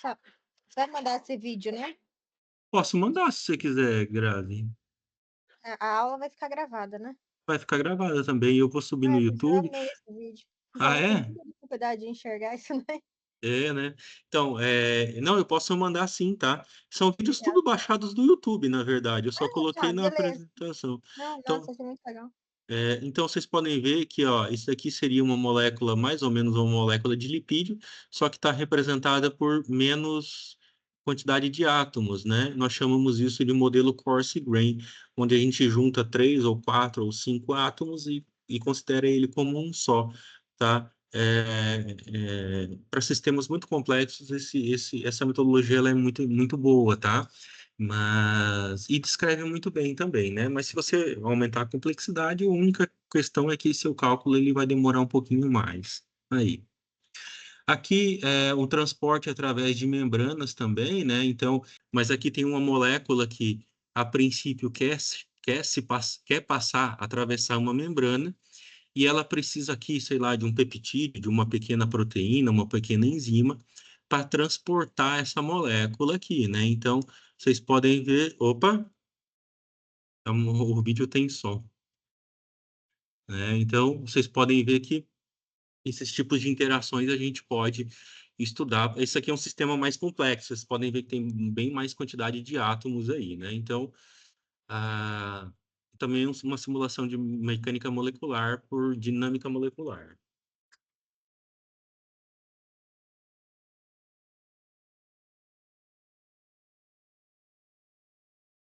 Speaker 2: esse vídeo, né?
Speaker 1: Posso mandar se você quiser, Grazi.
Speaker 2: A aula vai ficar gravada, né?
Speaker 1: Vai ficar gravada também. Eu vou subir no
Speaker 2: Ai, porque eu
Speaker 1: YouTube.
Speaker 2: amei esse vídeo. Eu
Speaker 1: Ah,
Speaker 2: tava com
Speaker 1: é?
Speaker 2: muita dificuldade de enxergar isso, né?
Speaker 1: É, né? Então, não, eu posso mandar sim, tá? São vídeos tudo
Speaker 2: Obrigada.
Speaker 1: baixados do YouTube, na verdade. Eu só
Speaker 2: Ah,
Speaker 1: coloquei
Speaker 2: tá,
Speaker 1: na
Speaker 2: beleza.
Speaker 1: apresentação.
Speaker 2: Não,
Speaker 1: Então,
Speaker 2: nossa, achei muito legal.
Speaker 1: então vocês podem ver que, ó, isso aqui seria uma molécula, mais ou menos uma molécula de lipídio, só que está representada por menos quantidade de átomos, né? Nós chamamos isso de modelo coarse grain, onde a gente junta 3 ou 4 ou 5 átomos e considera ele como um só, tá? Para sistemas muito complexos, essa metodologia ela é muito, muito boa, tá? E descreve muito bem também, né? Mas se você aumentar a complexidade, a única questão é que seu cálculo ele vai demorar um pouquinho mais. Aí. Aqui o transporte através de membranas também, né? Então, mas aqui tem uma molécula que a princípio quer passar, atravessar uma membrana, e ela precisa aqui, sei lá, de um peptídeo, de uma pequena proteína, uma pequena enzima, para transportar essa molécula aqui, né? Então, vocês podem ver. Opa, o vídeo tem som, né? Então, vocês podem ver que esses tipos de interações a gente pode estudar. Esse aqui é um sistema mais complexo, vocês podem ver que tem bem mais quantidade de átomos aí, né? Então, ah, também é uma simulação de mecânica molecular por dinâmica molecular.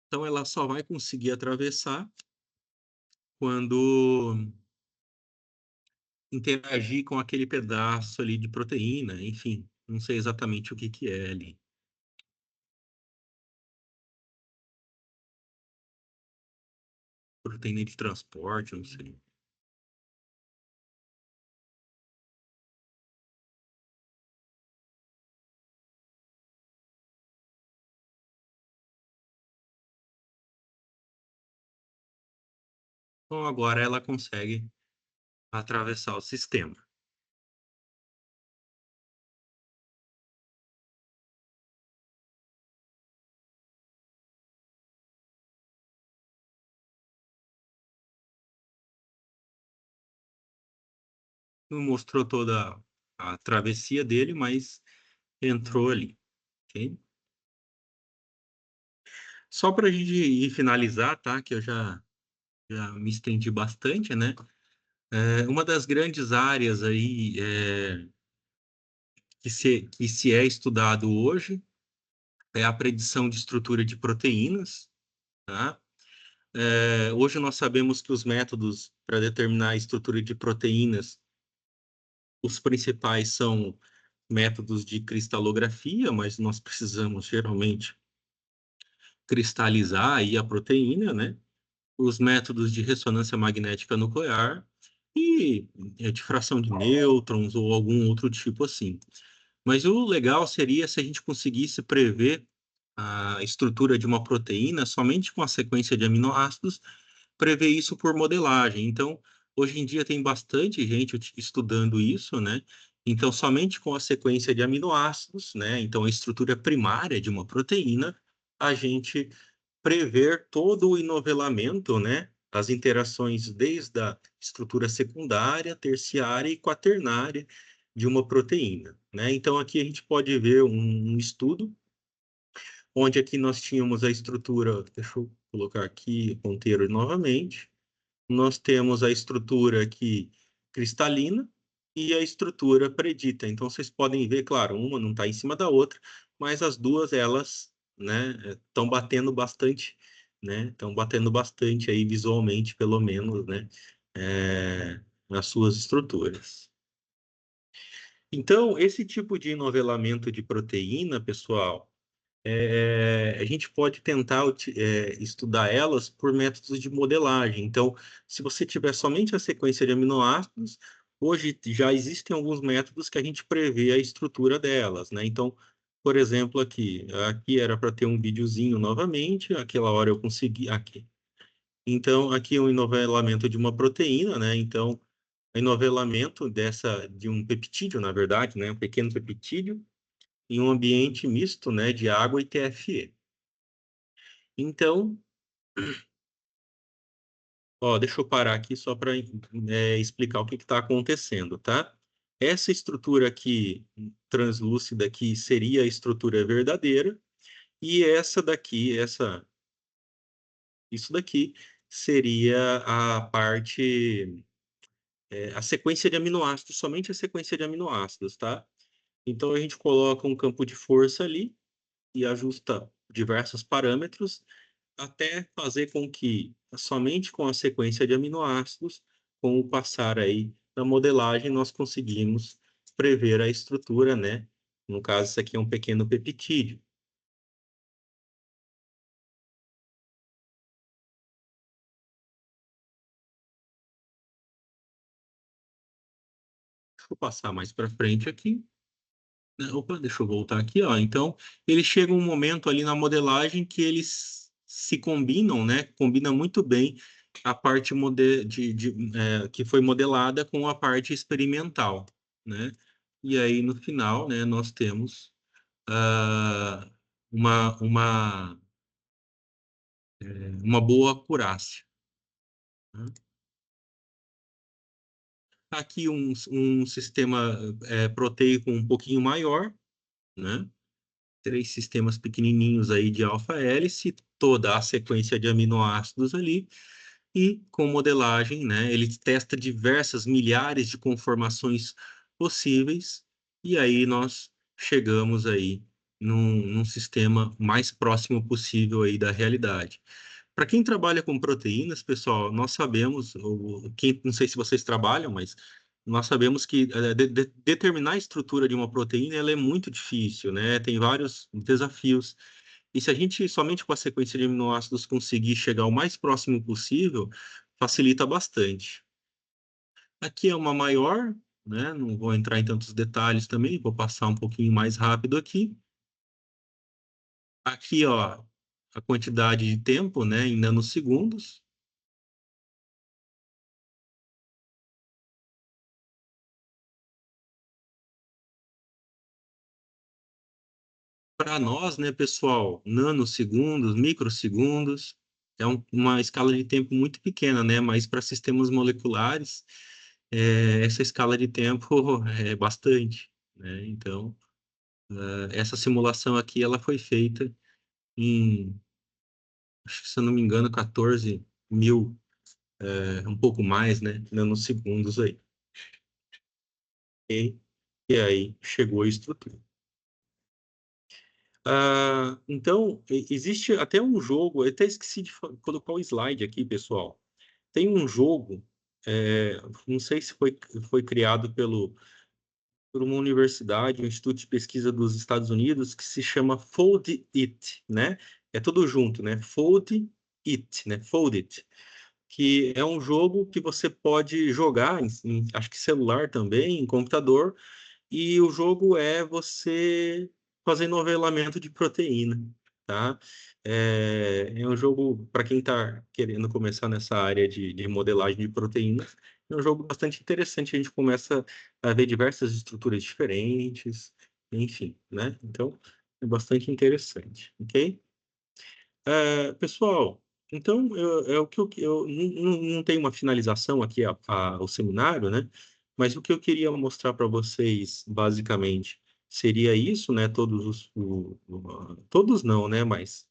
Speaker 1: Então, ela só vai conseguir atravessar quando interagir com aquele pedaço ali de proteína, enfim, não sei exatamente o que que é ali. Proteína de transporte, não sei. Então, agora ela consegue atravessar o sistema. Não mostrou toda a travessia dele, mas entrou ali, ok? Só para a gente ir finalizar, tá? Que eu já me estendi bastante, né? Uma das grandes áreas aí que se é estudado hoje é a predição de estrutura de proteínas, tá? Hoje nós sabemos que os métodos para determinar a estrutura de proteínas, os principais são métodos de cristalografia, mas nós precisamos geralmente cristalizar aí a proteína, né? Os métodos de ressonância magnética nuclear e de fração de nêutrons ou algum outro tipo assim. Mas o legal seria se a gente conseguisse prever a estrutura de uma proteína somente com a sequência de aminoácidos prever isso por modelagem. Então, hoje em dia tem bastante gente estudando isso, né? Então, somente com a sequência de aminoácidos, né? Então, a estrutura primária de uma proteína, a gente prever todo o enovelamento, né? As interações desde a estrutura secundária, terciária e quaternária de uma proteína, né? Então, aqui a gente pode ver um estudo onde aqui nós tínhamos a estrutura, deixa eu colocar aqui o ponteiro novamente, nós temos a estrutura aqui cristalina e a estrutura predita. Então, vocês podem ver, claro, uma não está em cima da outra, mas as duas, elas, né, estão batendo bastante, né, estão batendo bastante aí visualmente, pelo menos, né, nas suas estruturas. Então, esse tipo de enovelamento de proteína, pessoal, a gente pode tentar estudar elas por métodos de modelagem. Então, se você tiver somente a sequência de aminoácidos, hoje já existem alguns métodos que a gente prevê a estrutura delas, né? Então, por exemplo, aqui era para ter um videozinho novamente, aquela hora eu consegui aqui. Então, aqui é um enovelamento de uma proteína, né? Então, enovelamento de um peptídeo, na verdade, né? Um pequeno peptídeo em um ambiente misto, né, de água e TFE. Então, ó, deixa eu parar aqui só para explicar o que está acontecendo, tá? Essa estrutura aqui, translúcida aqui, seria a estrutura verdadeira, e essa daqui, isso daqui, seria a parte, a sequência de aminoácidos, somente a sequência de aminoácidos, tá? Então, a gente coloca um campo de força ali e ajusta diversos parâmetros, até fazer com que, somente com a sequência de aminoácidos, com o passar aí da modelagem, nós conseguimos prever a estrutura, né? No caso, isso aqui é um pequeno peptídeo. Deixa eu passar mais para frente aqui. Opa, deixa eu voltar aqui, ó. Então, ele chega um momento ali na modelagem que eles se combinam, né? Combina muito bem a parte que foi modelada com a parte experimental, né? E aí, no final, né, nós temos ah, uma, uma, uma boa acurácia, né? Aqui um sistema proteico um pouquinho maior, né? 3 sistemas pequenininhos aí de alfa-hélice, toda a sequência de aminoácidos ali, e com modelagem, né, ele testa diversas milhares de conformações possíveis, e aí nós chegamos aí num sistema mais próximo possível aí da realidade. Para quem trabalha com proteínas, pessoal, nós sabemos, não sei se vocês trabalham, mas nós sabemos que determinar a estrutura de uma proteína ela é muito difícil, né? Tem vários desafios. E se a gente, somente com a sequência de aminoácidos, conseguir chegar o mais próximo possível, facilita bastante. Aqui é uma maior, né? Não vou entrar em tantos detalhes também, vou passar um pouquinho mais rápido aqui. Aqui, ó, a quantidade de tempo, né, em nanosegundos. Para nós, né, pessoal, nanosegundos, microsegundos, é uma escala de tempo muito pequena, né? Mas para sistemas moleculares, essa escala de tempo é bastante, né? Então, essa simulação aqui, ela foi feita em, acho que, se eu não me engano, 14 mil, um pouco mais, né, nanosegundos aí. E, e aí chegou a estrutura. Então, existe até um jogo, eu até esqueci de colocar o slide aqui, pessoal. Tem um jogo, não sei se foi criado por uma universidade, um instituto de pesquisa dos Estados Unidos, que se chama Fold It, né? É tudo junto, né? Fold It, né? Fold It, que é um jogo que você pode jogar, acho que celular também, em computador, e o jogo é você fazer novelamento de proteína. tá? É um jogo, para quem está querendo começar nessa área de modelagem de proteínas, é um jogo bastante interessante. A gente começa a ver diversas estruturas diferentes, enfim, né? Então, é bastante interessante, ok? Pessoal, então, é o que eu não tenho uma finalização aqui ao seminário, né? Mas o que eu queria mostrar para vocês, basicamente, seria isso, né? Todos não, né? Mas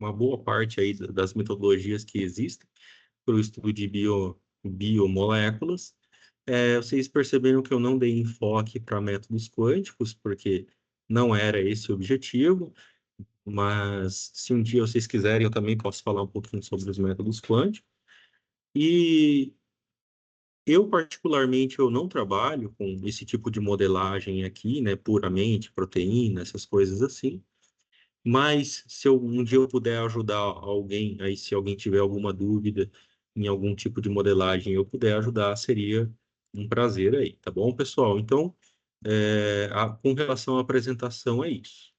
Speaker 1: uma boa parte aí das metodologias que existem para o estudo de biomoléculas. Vocês perceberam que eu não dei enfoque para métodos quânticos, porque não era esse o objetivo, mas se um dia vocês quiserem, eu também posso falar um pouquinho sobre os métodos quânticos. E eu, particularmente, eu não trabalho com esse tipo de modelagem aqui, né, puramente proteína, essas coisas assim. Mas se um dia eu puder ajudar alguém, aí se alguém tiver alguma dúvida em algum tipo de modelagem eu puder ajudar, seria um prazer aí, tá bom, pessoal? Então, com relação à apresentação, é isso.